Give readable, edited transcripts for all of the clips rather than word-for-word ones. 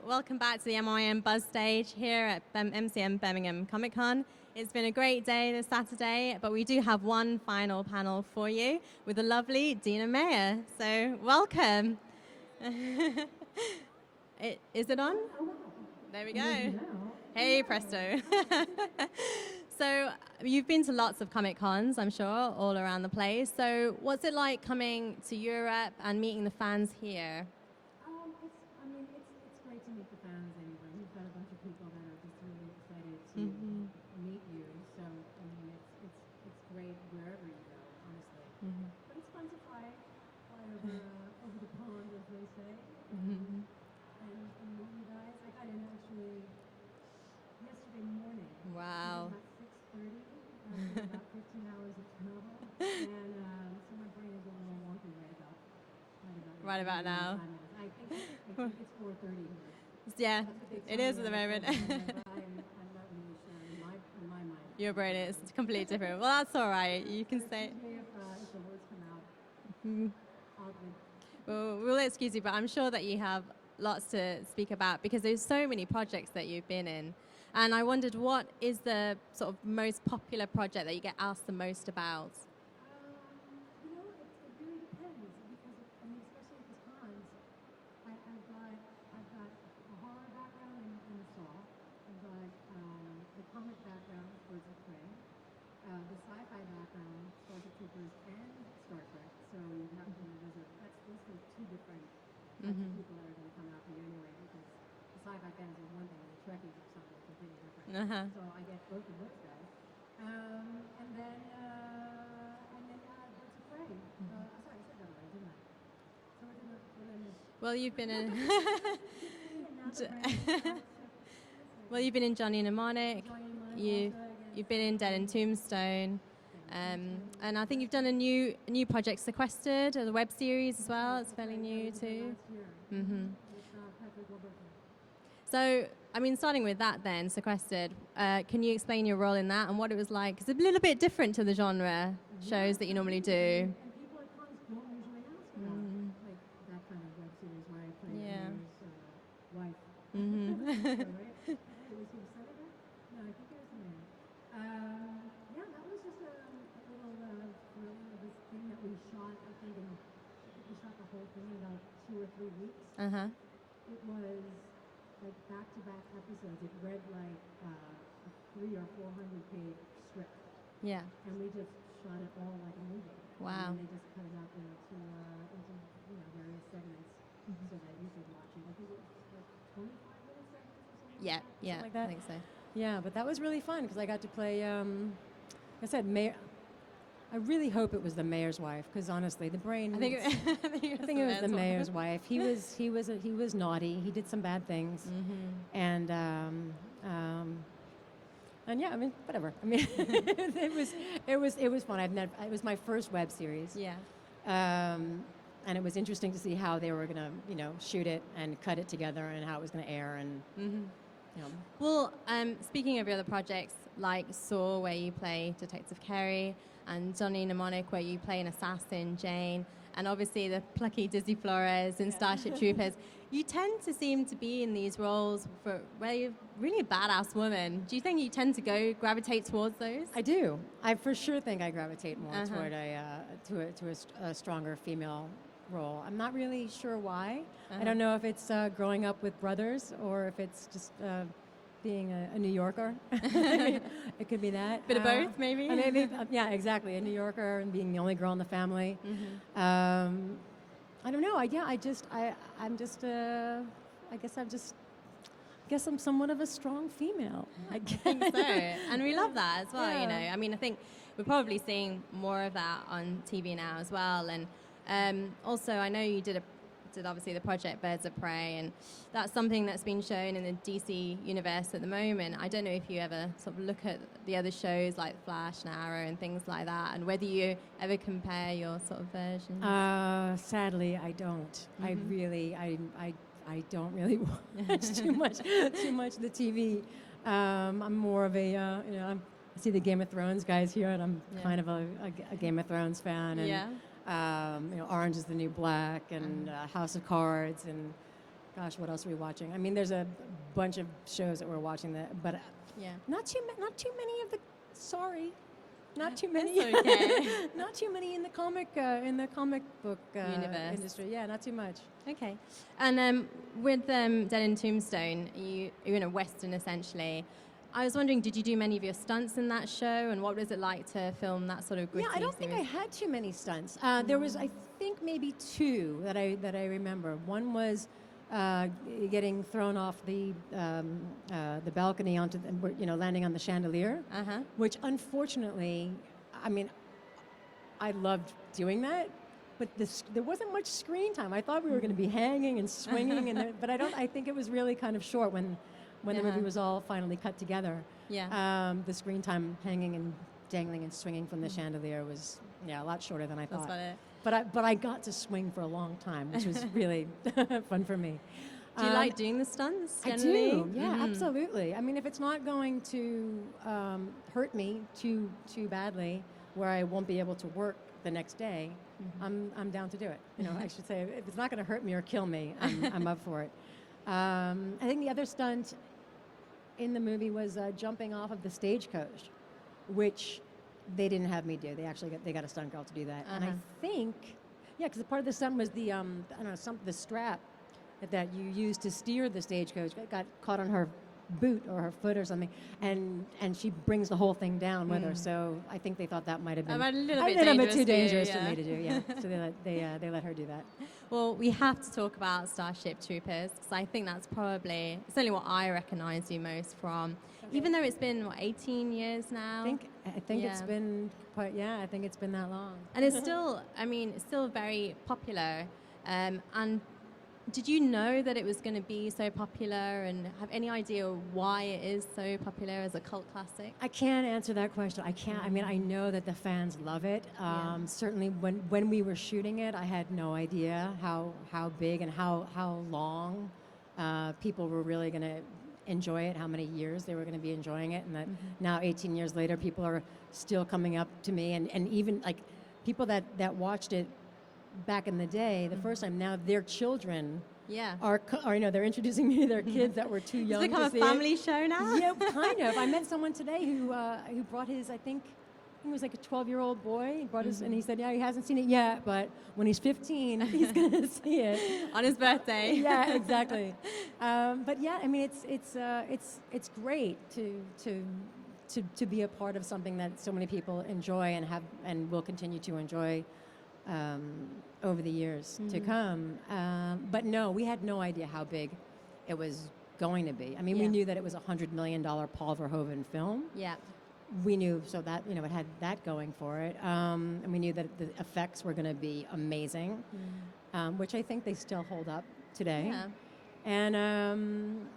welcome back to the MIM Buzz Stage here at MCM Birmingham Comic Con. It's been a great day this Saturday, but we do have one final panel for you with the lovely Dina Meyer. So welcome. Is it on? There we go. Hey, presto. So you've been to lots of Comic Cons, I'm sure, all around the place. So what's it like coming to Europe and meeting the fans here? It's great to meet the fans anyway. We've got a bunch of people that are just really excited to meet you. So it's great wherever you go, honestly. But it's fun to fly over the pond, as they say, and meet you guys. I got in actually yesterday morning. Wow. About 6:30. About 15 hours of travel, and so my brain is a little wonky Right about now. I think it's 4:30 here. Yeah, it is at the moment. I'm not really sure in my mind. Your brain is completely different. Well, that's all right. You can say. Excuse me if the words come out oddly. Well, we'll excuse you, but I'm sure that you have lots to speak about because there's so many projects that you've been in. And I wondered, what is the sort of most popular project that you get asked the most about? It really depends because, especially at the cons, I've got a horror background in Saw. I've got the comic background, Birds of Prey, the sci-fi background, Starship Troopers, and Star Trek. So you have to those are two different types of people that are going to come out here anyway, because the sci-fi fans are one thing and the Trekkies are something completely different. So I get both of those guys. And then Birds of Prey. Sorry, I said that already, didn't I? So Well, you've been in. Well, you've been in Johnny Mnemonic. You've been in Dead and Tombstone. And I think you've done a new project, Sequestered, a web series as well. It's fairly new too. So, I mean, starting with that then, Sequestered, can you explain your role in that and what it was like? Because it's a little bit different to the genre shows that you normally do. And people at cons don't usually ask about like that kind of web series where I play Mayor's wife. Right? Was he the senator? No, I think it was the mayor. That was just a little this thing that we shot. I think we shot the whole thing in about 2 or 3 weeks. It was like back-to-back episodes. It read like a 300 or 400 page script. Yeah. And we just shot it all like a movie. Wow. And they just cut it up into various segments so that you could watch it. I think it was like 25-minute segments or something. Yeah, like that. I think so. Yeah, but that was really fun because I got to play. Like I said, I really hope it was the mayor's wife because honestly, the brain. I think it was the mayor's wife. He was naughty. He did some bad things, and yeah, I mean, whatever. I mean, it was fun. It was my first web series. Yeah. And it was interesting to see how they were gonna, shoot it and cut it together and how it was gonna air and. Well, speaking of your other projects, like Saw, where you play Detective Kerry, and Johnny Mnemonic, where you play an assassin, Jane, and obviously the plucky Dizzy Flores in Starship Troopers, you tend to seem to be in these roles where you're really a badass woman. Do you think you tend to gravitate towards those? I do. I for sure think I gravitate more toward a stronger female role. I'm not really sure why. I don't know if it's growing up with brothers or if it's just being a New Yorker. It could be that. Bit of both, maybe? Maybe, yeah, exactly. A New Yorker and being the only girl in the family. I don't know. I guess I'm somewhat of a strong female. I think so. And we love that as well, I mean, I think we're probably seeing more of that on TV now as well. And also, I know you did obviously the project Birds of Prey, and that's something that's been shown in the DC universe at the moment. I don't know if you ever sort of look at the other shows like Flash and Arrow and things like that, and whether you ever compare your sort of versions. Sadly, I don't. I don't really watch too much of the TV. I'm more of a I see the Game of Thrones guys here, and I'm kind of a Game of Thrones fan. And, Orange is the New Black and House of Cards, and Gosh, what else are we watching? I mean, there's a bunch of shows that we're watching but Yeah. not too many of the. Sorry, not too many. That's okay. Not too many in the comic book Universe. industry. Yeah, not too much. Okay. And with Dead in Tombstone, you're in a Western essentially. I was wondering, did you do many of your stunts in that show, and what was it like to film that sort of gritty Yeah, I don't think I had too many stunts. There was, I think, maybe two that I remember. One was getting thrown off the balcony onto landing on the chandelier, which unfortunately, I mean, I loved doing that, but there wasn't much screen time. I thought we were going to be hanging and swinging, but I think it was really kind of short when the movie was all finally cut together. Yeah. The screen time hanging and dangling and swinging from the chandelier was a lot shorter than I thought. That's about it. But I got to swing for a long time, which was really fun for me. Do you like doing the stunts I generally? do. Yeah, absolutely. I mean, if it's not going to hurt me too badly, where I won't be able to work the next day, I'm down to do it. I should say, if it's not going to hurt me or kill me, I'm up for it. I think the other stunt in the movie was jumping off of the stagecoach, which they didn't have me do. They got a stunt girl to do that. And I think, because part of the stunt was the the strap that you used to steer the stagecoach got caught on her boot or her foot or something, and she brings the whole thing down with her. So I think they thought that might have been a little bit too dangerous for me to do. Yeah, so they let her do that. Well, we have to talk about Starship Troopers, because I think that's probably certainly what I recognise you most from. Okay. Even though it's been 18 years now. I think it's been quite. Yeah, I think it's been that long. And it's still, it's still very popular. And did you know that it was going to be so popular, and have any idea why it is so popular as a cult classic? I can't answer that question. I can't. I mean, I know that the fans love it. Certainly, when we were shooting it, I had no idea how big and how long people were really going to enjoy it, how many years they were going to be enjoying it, and that now 18 years later, people are still coming up to me, and even like people that watched it back in the day, the first time, now their children are they're introducing me to their kids that were too young to see it. It's become a family show now? Yeah, kind of. I met someone today who brought his, I think he was like a 12-year-old boy. He brought his, and he said, he hasn't seen it yet, but when he's 15, he's going to see it. On his birthday. Yeah, exactly. But yeah, I mean, it's great to be a part of something that so many people enjoy and will continue to enjoy over the years to come. But no, we had no idea how big it was going to be. I mean, we knew that it was a $100 million Paul Verhoeven film. Yeah. We knew, so that, it had that going for it. And we knew that the effects were going to be amazing, which I think they still hold up today. Yeah. And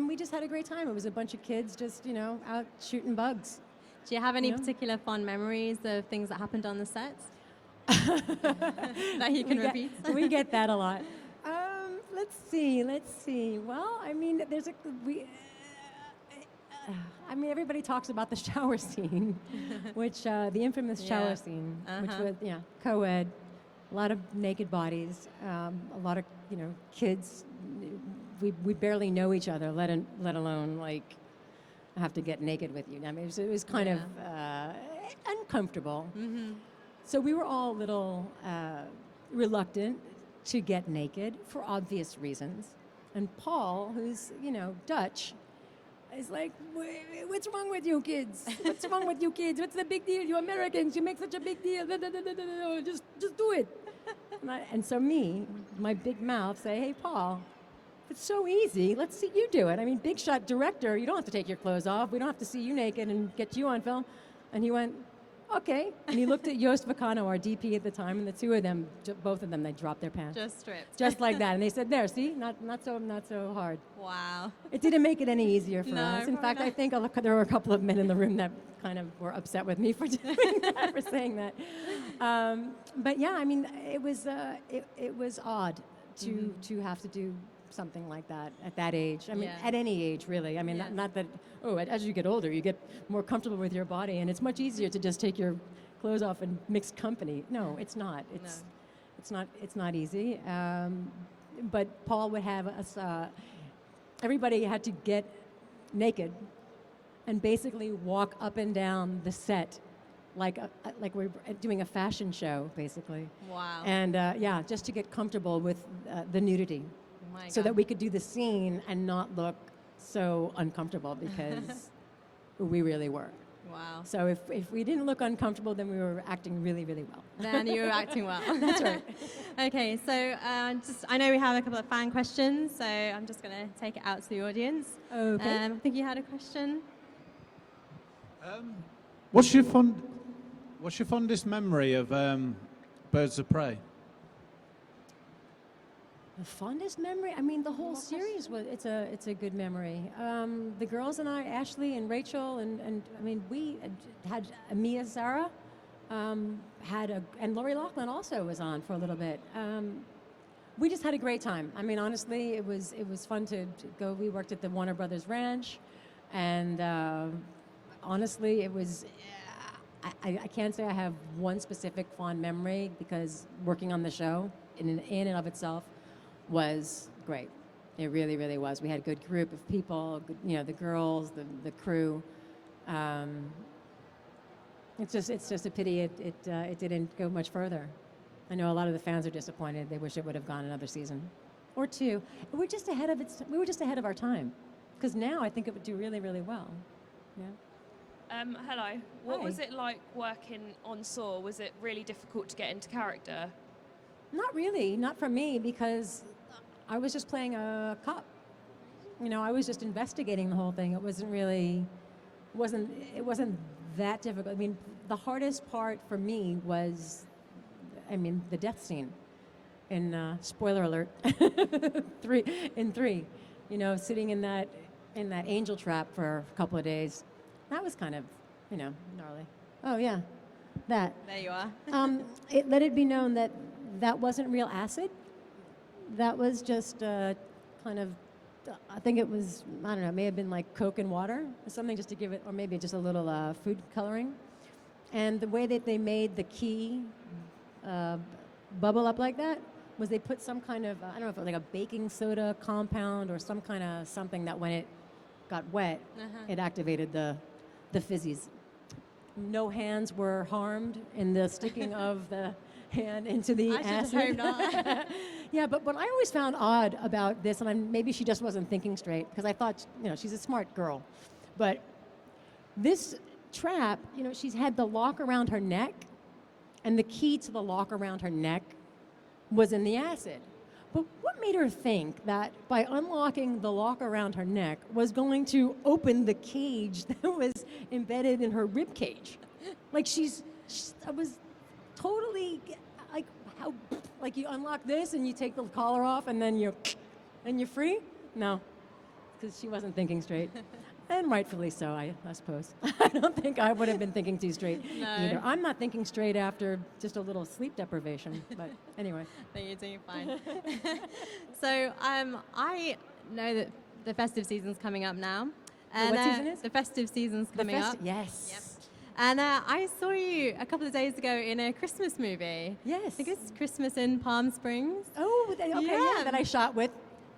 we just had a great time. It was a bunch of kids just, out shooting bugs. Do you have any particular fond memories of things that happened on the sets? That you can repeat? We get that a lot. Let's see. Well, I mean, everybody talks about the shower scene, which the infamous shower scene, which was co-ed, a lot of naked bodies, a lot of kids. We barely know each other, let alone like have to get naked with you. I mean, it was kind of uncomfortable. Mm-hmm. So we were all a little reluctant to get naked for obvious reasons. And Paul, who's, Dutch, is like, what's wrong with you kids? What's wrong with you kids? What's the big deal? You Americans, you make such a big deal. Just do it. And so my big mouth, say, hey, Paul, it's so easy. Let's see you do it. I mean, big shot director, you don't have to take your clothes off. We don't have to see you naked and get you on film. And he went, okay. And he looked at Joost Vacano, our DP at the time, and the two of them, both of them, they dropped their pants. Just stripped. Just like that. And they said, there, see? Not so hard. Wow. It didn't make it any easier for us. In fact, not. I think there were a couple of men in the room that kind of were upset with me for doing that, for saying that. But yeah, I mean, it was odd to have to do something like that at that age. I mean, at any age, really. I mean, not that, as you get older, you get more comfortable with your body, and it's much easier to just take your clothes off and mix company. No, it's not. It's not easy. but Paul would have us. Everybody had to get naked and basically walk up and down the set like we're doing a fashion show, basically. Wow. And yeah, just to get comfortable with the nudity, Oh my so God. that we could do the scene and not look so uncomfortable, because we really were. Wow. So if we didn't look uncomfortable, then we were acting really, really well. Then you were acting well. That's right. Okay, so I know we have a couple of fan questions, so I'm just going to take it out to the audience. Okay. I think you had a question. What's your fondest memory of Birds of Prey? The fondest memory? I mean, the whole series it's a good memory. The girls and I, Ashley and Rachel, and I mean, we had Mia Zara, and Lori Loughlin also was on for a little bit. We just had a great time. I mean, honestly, it was fun to go. We worked at the Warner Brothers Ranch, and honestly, it was. I can't say I have one specific fond memory, because working on the show in and of itself was great. It really, really was. We had a good group of people, the girls, the crew. It's just a pity it didn't go much further. I know a lot of the fans are disappointed. They wish it would have gone another season or two. We were just ahead of our time, because now I think it would do really, really well. Yeah. Hello. What Hi. was it like working on Saw? Was it really difficult to get into character? Not really, not for me, because I was just playing a cop. I was just investigating the whole thing. It wasn't that difficult. I mean, the hardest part for me was, the death scene. In spoiler alert, three, sitting in that angel trap for a couple of days. That was kind of, gnarly. Oh yeah, that. There you are. Let it be known that wasn't real acid. That was just kind of, I think it was, I don't know, it may have been like Coke and water or something, just to give it, or maybe just a little food coloring. And the way that they made the key bubble up like that was they put some kind of, I don't know if it was like a baking soda compound or some kind of something that when it got wet, it activated the fizzies. No hands were harmed in the sticking of the hand into the acid. I should hope not. Yeah, but what I always found odd about this, and maybe she just wasn't thinking straight, because I thought, she's a smart girl, but this trap, she's had the lock around her neck, and the key to the lock around her neck was in the acid. But what made her think that by unlocking the lock around her neck was going to open the cage that was embedded in her rib cage? Like I was totally like, how, like you unlock this and you take the collar off and then you're free? No, because she wasn't thinking straight. And rightfully so, I suppose. I don't think I would have been thinking too straight either. I'm not thinking straight after just a little sleep deprivation, but anyway. I think you're doing fine. So I know that the festive season's coming up now. And, what season is? The festive season's coming up. Yes. Yep. And I saw you a couple of days ago in a Christmas movie. Yes. I think it's Christmas in Palm Springs. Oh, okay, Yeah. that I shot with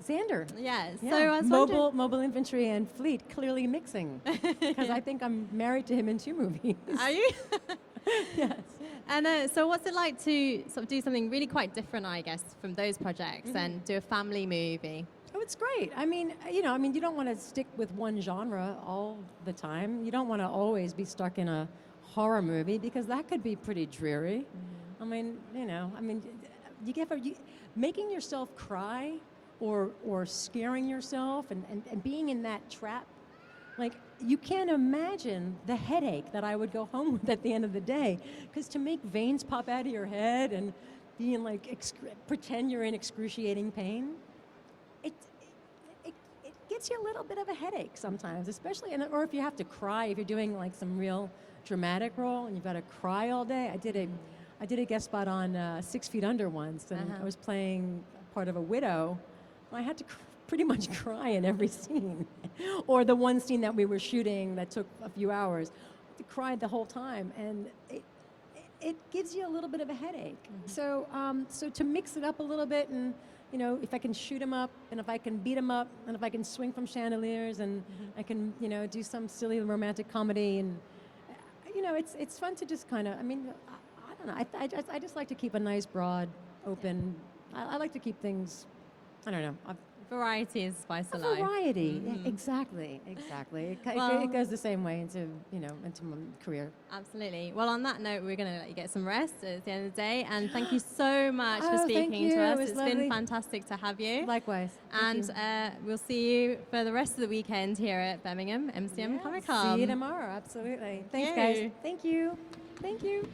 Xander. Yes. Yeah. So I was wondering. Mobile infantry and fleet clearly mixing, because I think I'm married to him in 2 movies. Are you? Yes. And so what's it like to sort of do something really quite different, I guess, from those projects and do a family movie? Oh, it's great. I mean, you don't want to stick with one genre all the time. You don't want to always be stuck in a horror movie, because that could be pretty dreary. I mean, making yourself cry or scaring yourself and being in that trap, like, you can't imagine the headache that I would go home with at the end of the day, because to make veins pop out of your head and be in pretend you're in excruciating pain, it gets you a little bit of a headache sometimes, especially, or if you have to cry, if you're doing like some real dramatic role and you've got to cry all day. I did a guest spot on 6 Feet Under once, and I was playing part of a widow. I had to pretty much cry in every scene. Or the one scene that we were shooting that took a few hours, I cried the whole time, and it gives you a little bit of a headache. So to mix it up a little bit and you know, if I can shoot them up, and if I can beat them up, and if I can swing from chandeliers, and I can, you know, do some silly romantic comedy, and you know, it's fun to just kind of. I mean, I don't know. I just like to keep a nice, broad, open. I like to keep things. I don't know. Variety is spice A of life. variety, exactly. It goes the same way into, you know, into my career. Absolutely. Well, on that note, we're going to let you get some rest at the end of the day. And thank you so much for Oh, thank speaking you. to us. It was It's been lovely. fantastic to have you. Likewise. And we'll see you for the rest of the weekend here at Birmingham MCM Comic Con. See you tomorrow. Absolutely. Thanks, you. guys. Thank you. Thank you.